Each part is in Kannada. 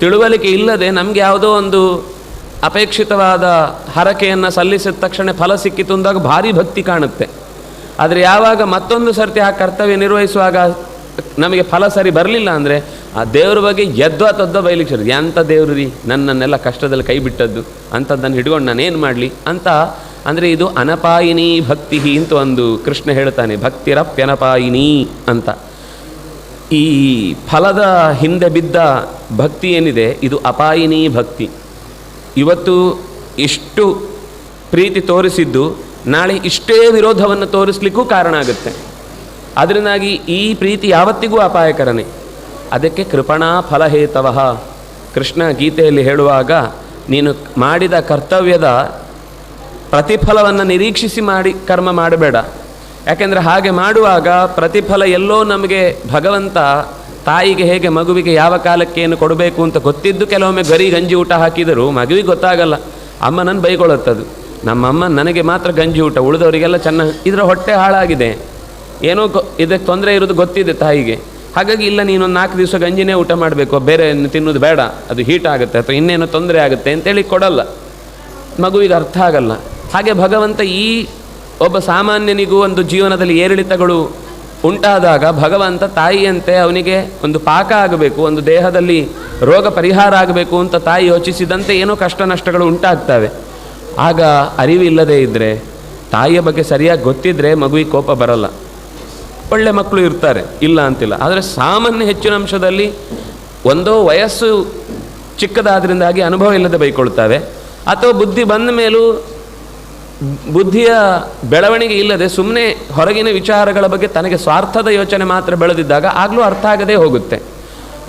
ತಿಳುವಳಿಕೆ ಇಲ್ಲದೆ ನಮಗೆ ಯಾವುದೋ ಒಂದು ಅಪೇಕ್ಷಿತವಾದ ಹರಕೆಯನ್ನು ಸಲ್ಲಿಸಿದ ತಕ್ಷಣ ಫಲ ಸಿಕ್ಕಿತು ಅಂದಾಗ ಭಾರಿ ಭಕ್ತಿ ಕಾಣುತ್ತೆ. ಆದರೆ ಯಾವಾಗ ಮತ್ತೊಂದು ಸರ್ತಿ ಆ ಕರ್ತವ್ಯ ನಿರ್ವಹಿಸುವಾಗ ನಮಗೆ ಫಲ ಸರಿ ಬರಲಿಲ್ಲ ಅಂದರೆ ಆ ದೇವ್ರ ಬಗ್ಗೆ ಎದ್ವಾ ತದ್ದ ಬಯಲಿಕ್ಕೆ ಸರಿ, ಎಂಥ ದೇವ್ರು ರೀ ನನ್ನನ್ನೆಲ್ಲ ಕಷ್ಟದಲ್ಲಿ ಕೈ ಬಿಟ್ಟದ್ದು, ಅಂಥದ್ದನ್ನು ಹಿಡ್ಕೊಂಡು ನಾನೇನು ಮಾಡಲಿ ಅಂತ. ಅಂದರೆ ಇದು ಅನಪಾಯಿನಿ ಭಕ್ತಿ ಅಂತ ಒಂದು ಕೃಷ್ಣ ಹೇಳ್ತಾನೆ, ಭಕ್ತಿರಪ್ಯನಪಾಯಿನಿ ಅಂತ. ಈ ಫಲದ ಹಿಂದೆ ಬಿದ್ದ ಭಕ್ತಿ ಏನಿದೆ ಇದು ಅಪಾಯಿನಿ ಭಕ್ತಿ. ಇವತ್ತು ಇಷ್ಟು ಪ್ರೀತಿ ತೋರಿಸಿದ್ದು ನಾಳೆ ಇಷ್ಟೇ ವಿರೋಧವನ್ನು ತೋರಿಸ್ಲಿಕ್ಕೂ ಕಾರಣ ಆಗುತ್ತೆ. ಅದರಿಂದಾಗಿ ಈ ಪ್ರೀತಿ ಯಾವತ್ತಿಗೂ ಅಪಾಯಕರನೇ. ಅದಕ್ಕೆ ಕೃಪಣಾ ಫಲಹೇತವಃ ಕೃಷ್ಣ ಗೀತೆಯಲ್ಲಿ ಹೇಳುವಾಗ, ನೀನು ಮಾಡಿದ ಕರ್ತವ್ಯದ ಪ್ರತಿಫಲವನ್ನು ನಿರೀಕ್ಷಿಸಿ ಕರ್ಮ ಮಾಡಬೇಡ. ಯಾಕೆಂದರೆ ಹಾಗೆ ಮಾಡುವಾಗ ಪ್ರತಿಫಲ ಎಲ್ಲೋ ನಮಗೆ ಭಗವಂತ ತಾಯಿಗೆ ಹೇಗೆ ಮಗುವಿಗೆ ಯಾವ ಕಾಲಕ್ಕೆ ಏನು ಕೊಡಬೇಕು ಅಂತ ಗೊತ್ತಿದ್ದು ಕೆಲವೊಮ್ಮೆ ಗಂಜಿ ಊಟ ಹಾಕಿದರೂ ಮಗುವಿಗೆ ಗೊತ್ತಾಗಲ್ಲ, ಅಮ್ಮನನ್ನು ಬೈಕೊಳ್ಳುತ್ತದು. ನಮ್ಮಮ್ಮ ನನಗೆ ಮಾತ್ರ ಗಂಜಿ ಊಟ, ಉಳಿದವರಿಗೆಲ್ಲ ಇದರ ಹೊಟ್ಟೆ ಹಾಳಾಗಿದೆ, ಏನೋ ಇದಕ್ಕೆ ತೊಂದರೆ ಇರೋದು ಗೊತ್ತಿದೆ ತಾಯಿಗೆ. ಹಾಗಾಗಿ ಇಲ್ಲ, ನೀನೊಂದು 4 ದಿವಸ ಗಂಜಿನೇ ಊಟ ಮಾಡಬೇಕು, ಬೇರೆ ತಿನ್ನೋದು ಬೇಡ, ಅದು ಹೀಟ್ ಆಗುತ್ತೆ ಅಥವಾ ಇನ್ನೇನೋ ತೊಂದರೆ ಆಗುತ್ತೆ ಅಂತೇಳಿ ಕೊಡಲ್ಲ, ಮಗುವಿಗೆ ಅರ್ಥ ಆಗಲ್ಲ. ಹಾಗೆ ಭಗವಂತ ಈ ಒಬ್ಬ ಸಾಮಾನ್ಯನಿಗೂ ಒಂದು ಜೀವನದಲ್ಲಿ ಏರಿಳಿತಗಳು ಉಂಟಾದಾಗ ಭಗವಂತ ತಾಯಿಯಂತೆ ಅವನಿಗೆ ಒಂದು ಪಾಕ ಆಗಬೇಕು, ಒಂದು ದೇಹದಲ್ಲಿ ರೋಗ ಪರಿಹಾರ ಆಗಬೇಕು ಅಂತ ತಾಯಿ ಯೋಚಿಸಿದಂತೆ ಏನೋ ಕಷ್ಟ ನಷ್ಟಗಳು ಉಂಟಾಗ್ತವೆ. ಆಗ ಅರಿವಿಲ್ಲದೆ ಇದ್ದರೆ, ತಾಯಿಯ ಬಗ್ಗೆ ಸರಿಯಾಗಿ ಗೊತ್ತಿದ್ದರೆ ಮಗುವಿಗೆ ಕೋಪ ಬರಲ್ಲ. ಒಳ್ಳೆ ಮಕ್ಕಳು ಇರ್ತಾರೆ, ಇಲ್ಲ ಅಂತಿಲ್ಲ. ಆದರೆ ಸಾಮಾನ್ಯ ಹೆಚ್ಚಿನ ಅಂಶದಲ್ಲಿ ಒಂದೋ ವಯಸ್ಸು ಚಿಕ್ಕದಾದ್ರಿಂದಾಗಿ ಅನುಭವ ಇಲ್ಲದೆ ಬೈಕೊಳ್ತವೆ, ಅಥವಾ ಬುದ್ಧಿ ಬಂದ ಮೇಲೂ ಬುದ್ಧಿಯ ಬೆಳವಣಿಗೆ ಇಲ್ಲದೆ ಸುಮ್ಮನೆ ಹೊರಗಿನ ವಿಚಾರಗಳ ಬಗ್ಗೆ ತನಗೆ ಸ್ವಾರ್ಥದ ಯೋಚನೆ ಮಾತ್ರ ಬೆಳೆದಿದ್ದಾಗ ಆಗಲೂ ಅರ್ಥ ಆಗದೇ ಹೋಗುತ್ತೆ.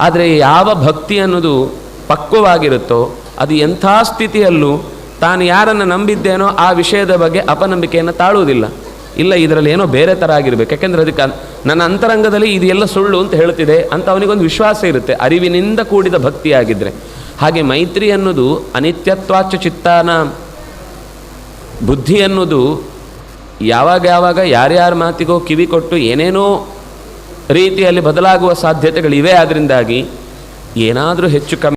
ಆದರೆ ಯಾವ ಭಕ್ತಿ ಅನ್ನೋದು ಪಕ್ವವಾಗಿರುತ್ತೋ ಅದು ಎಂಥ ಸ್ಥಿತಿಯಲ್ಲೂ ತಾನು ಯಾರನ್ನು ನಂಬಿದ್ದೇನೋ ಆ ವಿಷಯದ ಬಗ್ಗೆ ಅಪನಂಬಿಕೆಯನ್ನು ತಾಳುವುದಿಲ್ಲ. ಇಲ್ಲ, ಇದರಲ್ಲಿ ಏನೋ ಬೇರೆ ಥರ ಆಗಿರಬೇಕು, ಯಾಕೆಂದರೆ ಅದಕ್ಕೆ ನನ್ನ ಅಂತರಂಗದಲ್ಲಿ ಇದೆಲ್ಲ ಸುಳ್ಳು ಅಂತ ಹೇಳ್ತಿದೆ ಅಂತ ಅವನಿಗೊಂದು ವಿಶ್ವಾಸ ಇರುತ್ತೆ, ಅರಿವಿನಿಂದ ಕೂಡಿದ ಭಕ್ತಿಯಾಗಿದ್ದರೆ. ಹಾಗೆ ಮೈತ್ರಿ ಅನ್ನೋದು ಅನಿತ್ಯತ್ವಾಚ ಚಿತ್ತಾನ ಬುದ್ಧಿ ಅನ್ನೋದು ಯಾವಾಗ ಯಾರ್ಯಾರ ಮಾತಿಗೋ ಕಿವಿ ಕೊಟ್ಟು ಏನೇನೋ ರೀತಿಯಲ್ಲಿ ಬದಲಾಗುವ ಸಾಧ್ಯತೆಗಳಿವೆ. ಆದ್ದರಿಂದಾಗಿ ಏನಾದರೂ ಹೆಚ್ಚು ಕಮ್ಮಿ